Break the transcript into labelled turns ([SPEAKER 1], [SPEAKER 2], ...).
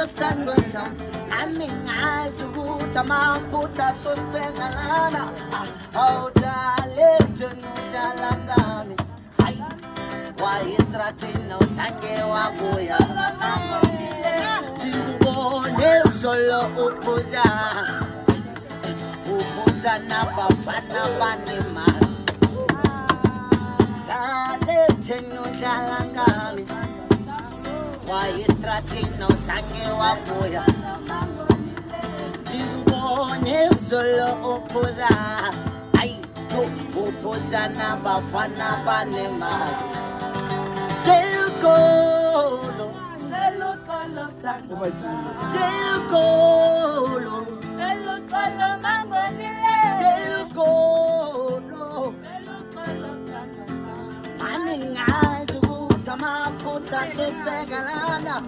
[SPEAKER 1] sandwa sam amingazi ukuthi amaphutha sosibengalana awudale dala ngami hayi wayestratini usange wabuya ngikubone uzolo uphuza nabafana banemali dale dala ngami wayestratini usange wabuya ngikubone uzolo uphuza uphuza nabafana banemali Delcolo Mami ngazi ukuthi amaphutha sesibekalana